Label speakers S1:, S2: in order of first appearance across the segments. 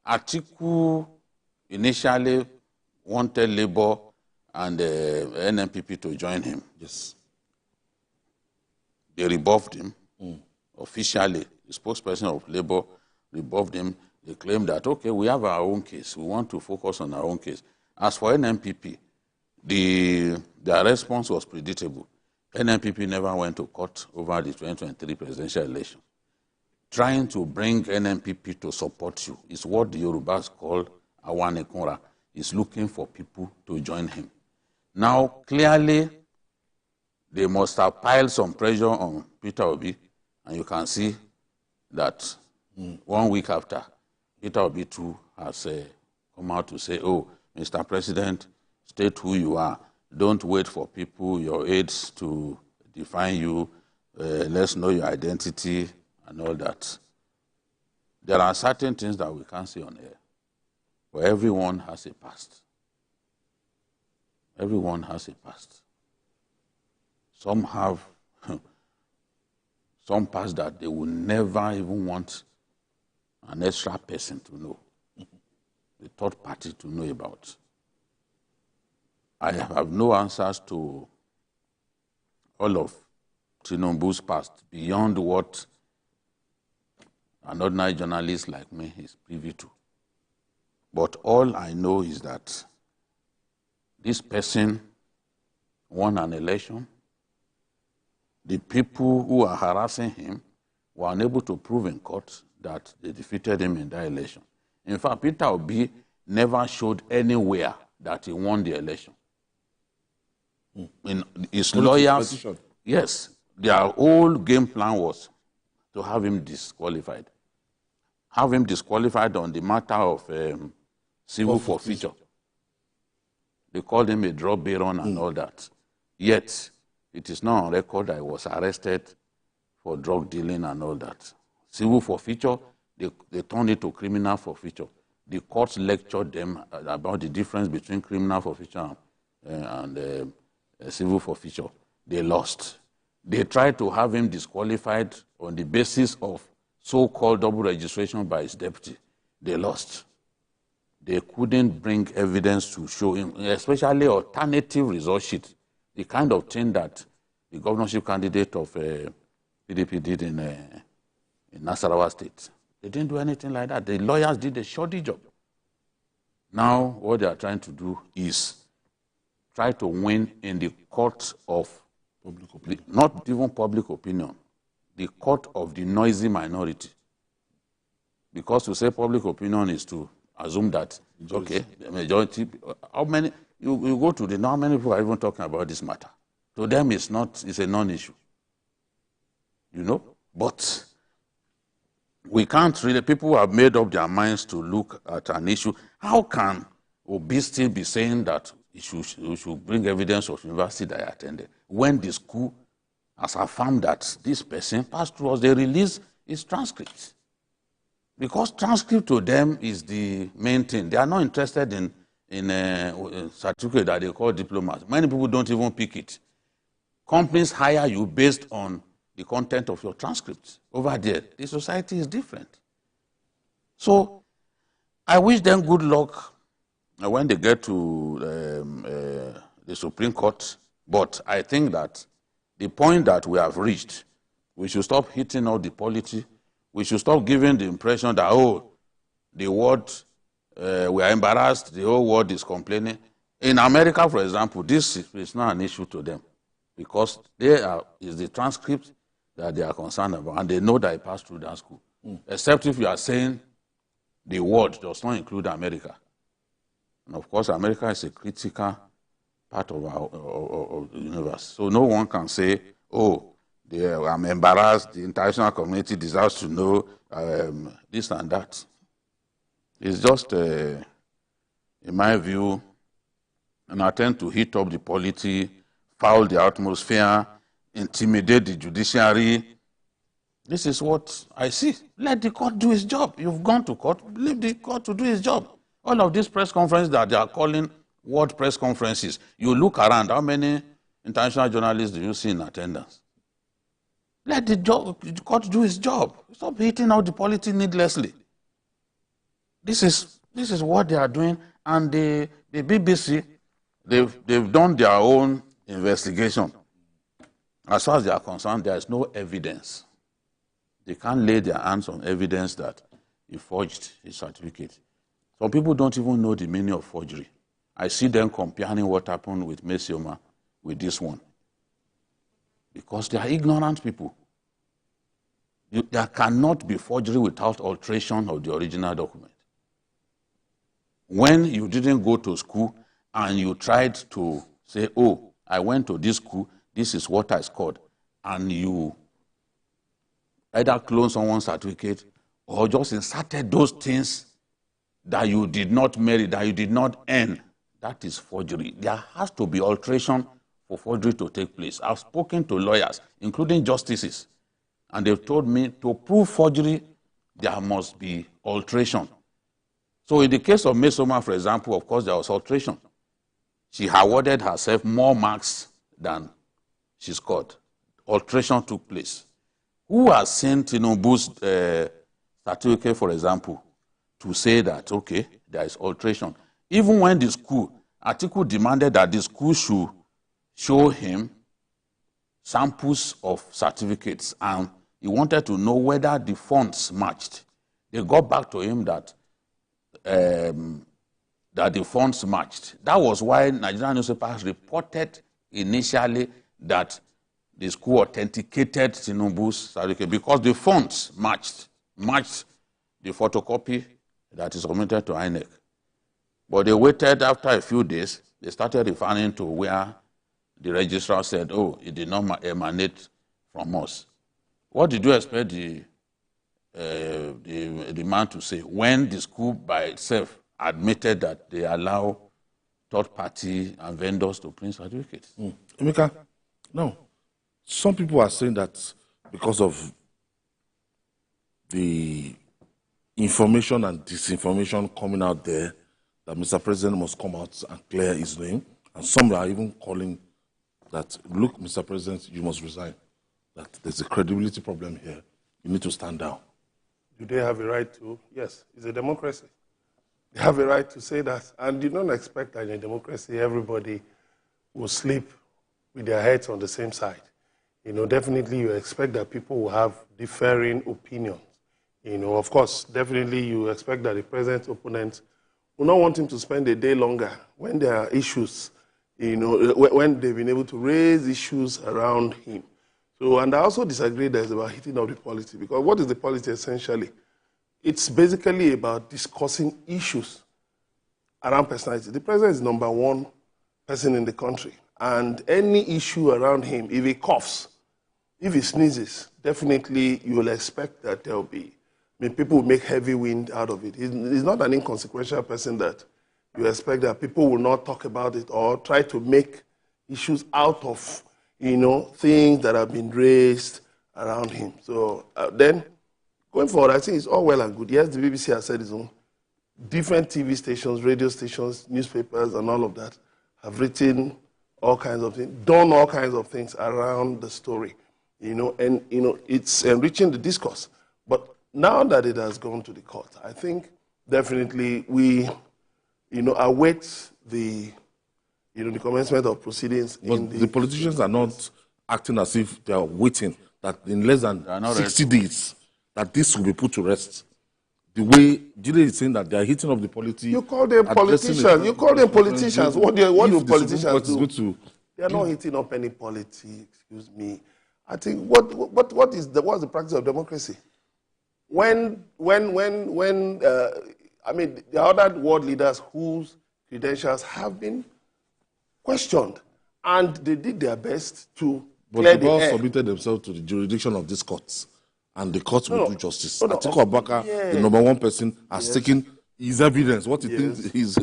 S1: Atiku initially wanted Labour and NNPP to join him.
S2: Yes.
S1: They rebuffed him officially. The spokesperson of Labour rebuffed him. They claimed that, okay, we have our own case. We want to focus on our own case. As for NNPP, their response was predictable. NNPP never went to court over the 2023 presidential election. Trying to bring NNPP to support you is what the Yorubas call Awanekora. Is looking for people to join him. Now, clearly, they must have piled some pressure on Peter Obi, and you can see that 1 week after, Peter Obi too has come out to say, oh, Mr. President, state who you are. Don't wait for people, your aides, to define you. Let's know your identity and all that. There are certain things that we can't say on air. But everyone has a past. Everyone has a past. Some have some past that they will never even want an extra person to know, the third party to know about. I have no answers to all of Tinubu's past beyond what an ordinary journalist like me is privy to. But all I know is that this person won an election. The people who are harassing him were unable to prove in court that they defeated him in that election. In fact, Peter Obi never showed anywhere that he won the election. In his lawyers, yes, their whole game plan was to have him disqualified. Have him disqualified on the matter of civil forfeiture. They called him a drug baron and all that. Yet, it is not on record that he was arrested for drug dealing and all that. Civil forfeiture, they turned it to criminal forfeiture. The courts lectured them about the difference between criminal forfeiture and civil forfeiture. They lost. They tried to have him disqualified on the basis of so-called double registration by his deputy. They lost. They couldn't bring evidence to show him, especially alternative result sheet, the kind of thing that the governorship candidate of PDP did in Nasarawa State. They didn't do anything like that. The lawyers did a shoddy job. Now, what they are trying to do is try to win in the court of public opinion. Not even public opinion, the court of the noisy minority. Because to say public opinion is to assume that, okay, the majority, how many, you go to how many people are even talking about this matter? To them, it's a non-issue. You know? But we can't really, people have made up their minds to look at an issue. How can Obi still be saying that we should bring evidence of university that I attended when the school has affirmed that this person passed through us? They release his transcripts. Because transcript to them is the main thing. They are not interested in certificate that they call diplomas. Many people don't even pick it. Companies hire you based on the content of your transcripts. Over there, the society is different. So I wish them good luck when they get to the Supreme Court. But I think that the point that we have reached, we should stop hitting all the polity. We should stop giving the impression that, oh, the world, we are embarrassed, the whole world is complaining. In America, for example, this is not an issue to them because is the transcript that they are concerned about, and they know that it passed through that school. Except if you are saying the world does not include America. And of course, America is a critical part of of the universe. So no one can say, oh, I'm embarrassed, the international community deserves to know this and that. It's just, in my view, an attempt to heat up the polity, foul the atmosphere, intimidate the judiciary. This is what I see. Let the court do its job. You've gone to court, leave the court to do its job. All of these press conferences that they are calling world press conferences, you look around, how many international journalists do you see in attendance? Let the court do its job. Stop hitting out the polity needlessly. This is what they are doing, and the BBC, they've done their own investigation. As far as they are concerned, there is no evidence. They can't lay their hands on evidence that he forged his certificate. Some people don't even know the meaning of forgery. I see them comparing what happened with Mesioma with this one. Because they are ignorant people. There cannot be forgery without alteration of the original document. When you didn't go to school and you tried to say, oh, I went to this school, this is what I scored, and you either clone someone's certificate or just inserted those things that you did not merit, that you did not earn, that is forgery. There has to be alteration for forgery to take place. I've spoken to lawyers, including justices, and they've told me to prove forgery, there must be alteration. So in the case of Mesioma, for example, of course, there was alteration. She awarded herself more marks than she scored. Alteration took place. Who has seen Tinubu's certificate, for example, to say that, okay, there is alteration? Even when the school, Atiku demanded that the school should show him samples of certificates, and he wanted to know whether the fonts matched. They got back to him that the fonts matched. That was why Nigerian newspapers reported initially that the school authenticated Tinubu's certificate because the fonts matched the photocopy that is submitted to INEC. But they waited after a few days. They started referring to where the registrar said, oh, it did not emanate from us. What did you expect the man to say when the school by itself admitted that they allow third party and vendors to print certificates?
S2: Emeka, no. Some people are saying that because of the information and disinformation coming out there, that Mr. President must come out and clear his name. And some are even calling that, look, Mr. President, you must resign. That there's a credibility problem here. You need to stand down.
S3: Do they have a right to? Yes, it's a democracy. They have a right to say that. And you don't expect that in a democracy everybody will sleep with their heads on the same side. You know, definitely you expect that people will have differing opinions. You know, of course, definitely you expect that the president's opponents will not want him to spend a day longer when there are issues, you know, when they've been able to raise issues around him. So, and I also disagree that it's about hitting up the polity, because what is the polity essentially? It's basically about discussing issues around personality. The president is number one person in the country, and any issue around him, if he coughs, if he sneezes, definitely you will expect that there will be, people will make heavy wind out of it. He's not an inconsequential person that you expect that people will not talk about it or try to make issues out of, you know, things that have been raised around him. So then, going forward, I think it's all well and good. Yes, the BBC has said its own. Different TV stations, radio stations, newspapers, and all of that have written all kinds of things, done all kinds of things around the story, you know, and, you know, it's enriching the discourse. But now that it has gone to the court, I think definitely we, you know, await the, you know, the commencement of proceedings.
S2: But the politicians are not acting as if they are waiting that in less than 60 days that this will be put to rest. The way Jide is saying that they are hitting up the polity.
S3: You call them politicians. You call them politicians. What do politicians do? They are not hitting up any polity. Excuse me. I think what's the practice of democracy? When I mean, the other world leaders whose credentials have been questioned, and they did their best to clear the air.
S2: But they submitted themselves to the jurisdiction of these courts, and the courts will do justice. Atiku Abubakar, the number one person, has taken his evidence, what he thinks is...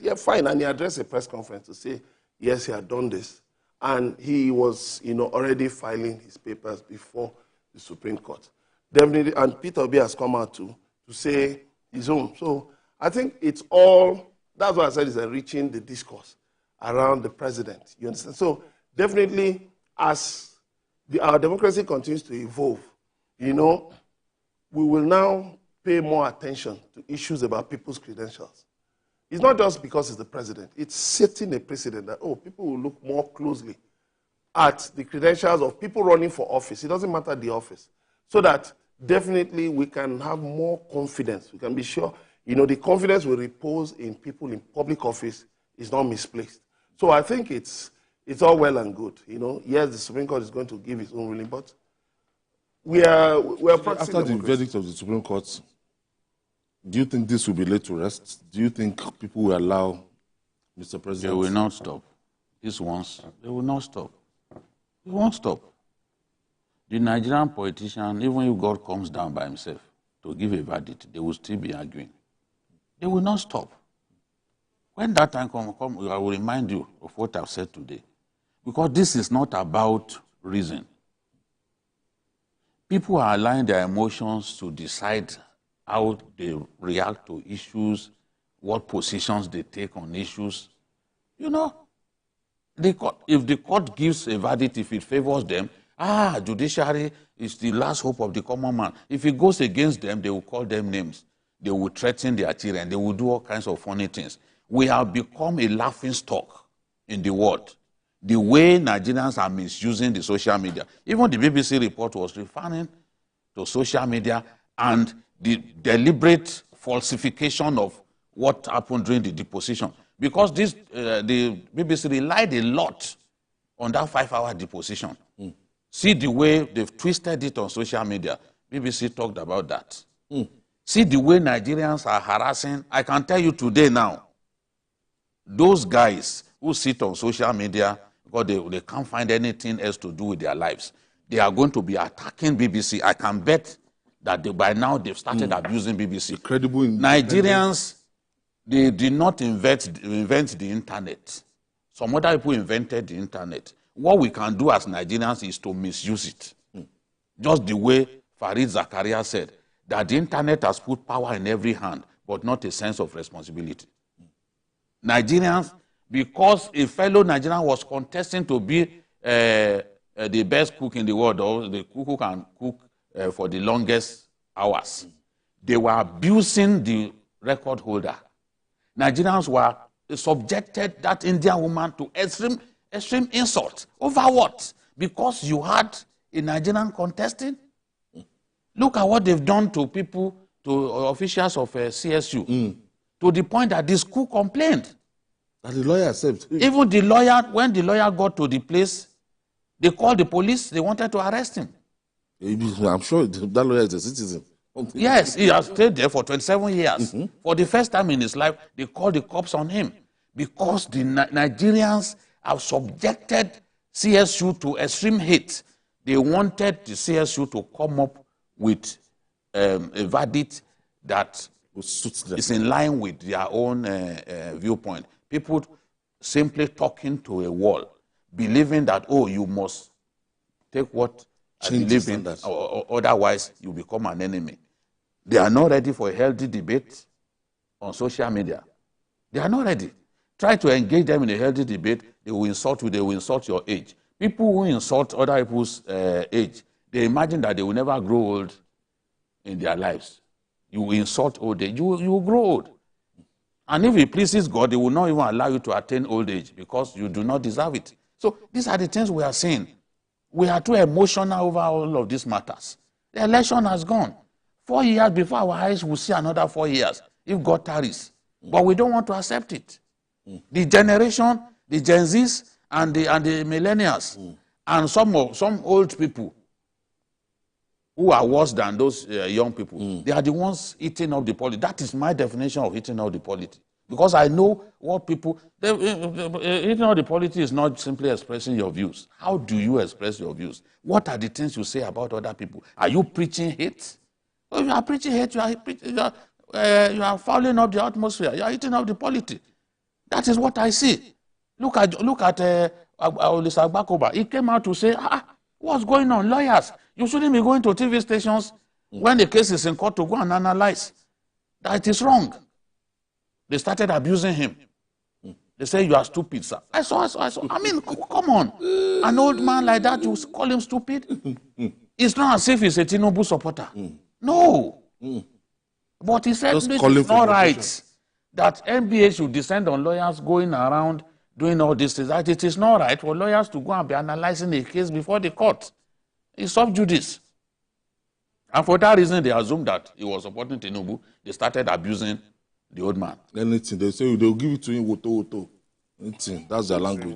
S3: Yeah, fine, and he addressed a press conference to say, yes, he had done this, and he was, you know, already filing his papers before the Supreme Court. Definitely, and Peter Obi has come out to say his own. So I think it's all, that's why I said it's enriching the discourse around the president. You understand? So definitely, as our democracy continues to evolve, you know, we will now pay more attention to issues about people's credentials. It's not just because he's the president. It's setting a precedent that, oh, people will look more closely at the credentials of people running for office. It doesn't matter the office. So that definitely we can have more confidence. We can be sure, the confidence we repose in people in public office is not misplaced. So I think it's all well and good. Yes, the Supreme Court is going to give its own ruling, but we are practicing
S2: after the verdict of the Supreme Court. Do you think this will be laid to rest? Do you think people will allow Mr. President?
S1: They will not stop. These ones, they will not stop. They won't stop. The Nigerian politician, even if God comes down by himself to give a verdict, they will still be arguing. They will not stop. When that time comes, I will remind you of what I've said today. Because this is not about reason. People are allowing their emotions to decide how they react to issues, what positions they take on issues. If the court gives a verdict, if it favors them, judiciary is the last hope of the common man. If it goes against them, they will call them names. They will threaten their children. They will do all kinds of funny things. We have become a laughing stock in the world. The way Nigerians are misusing the social media. Even the BBC report was referring to social media and the deliberate falsification of what happened during the deposition. Because the BBC relied a lot on that 5-hour deposition. See the way they've twisted it on social media. BBC talked about that. See the way Nigerians are harassing. I can tell you today now, those guys who sit on social media because they can't find anything else to do with their lives, they are going to be attacking BBC. I can bet that by now they've started abusing BBC.
S2: Credible
S1: Nigerians, they did not invent the internet. Some other people invented the internet. What we can do as Nigerians is to misuse it. Just the way Farid Zakaria said, that the internet has put power in every hand, but not a sense of responsibility. Nigerians, because a fellow Nigerian was contesting to be the best cook in the world, or the cook who can cook for the longest hours, they were abusing the record holder. Nigerians were subjected that Indian woman to extreme insult. Over what? Because you had a Nigerian contesting? Look at what they've done to people, to officials of CSU, to the point that the school complained.
S2: And the lawyer accepted.
S1: Even the lawyer, when the lawyer got to the place, they called the police, they wanted to arrest him.
S2: I'm sure that lawyer is a citizen.
S1: Yes, he has stayed there for 27 years. For the first time in his life, they called the cops on him because the Nigerians have subjected CSU to extreme hate. They wanted the CSU to come up with a verdict that is in line with their own viewpoint. People simply talking to a wall, believing that, oh, you must take what I believe in, or otherwise you become an enemy. They are not ready for a healthy debate on social media. They are not ready. Try to engage them in a healthy debate, they will insult you, they will insult your age. People who insult other people's age, they imagine that they will never grow old in their lives. You will insult old age, you will grow old. And if it pleases God, they will not even allow you to attain old age because you do not deserve it. So these are the things we are saying. We are too emotional over all of these matters. The election has gone. 4 years before our eyes, we'll see another 4 years if God tarries. But we don't want to accept it. The generation, the Gen Zs and the millennials, and some old people who are worse than those young people, they are the ones eating up the polity. That is my definition of eating up the polity. Because I know what people... eating up the polity is not simply expressing your views. How do you express your views? What are the things you say about other people? Are you preaching hate? If you are preaching hate, you are fouling up the atmosphere. You are eating up the polity. That is what I see. Look at Olisa Agbakoba. He came out to say, what's going on? Lawyers, you shouldn't be going to TV stations when the case is in court to go and analyze. That is wrong. They started abusing him. They say, you are stupid, sir. I saw. I mean, come on. An old man like that, you call him stupid? It's not as if he's a Tinubu supporter. No. But he said
S2: Just
S1: this
S2: calling
S1: is
S2: for
S1: not
S2: moderation.
S1: right. That NBA should descend on lawyers going around doing all these things. That it is not right for lawyers to go and be analyzing a case before the court. It's sub judice. And for that reason, they assumed that he was supporting Tinubu. They started abusing the old man.
S2: Anything. They say they'll give it to him, woto. Anything. That's their language.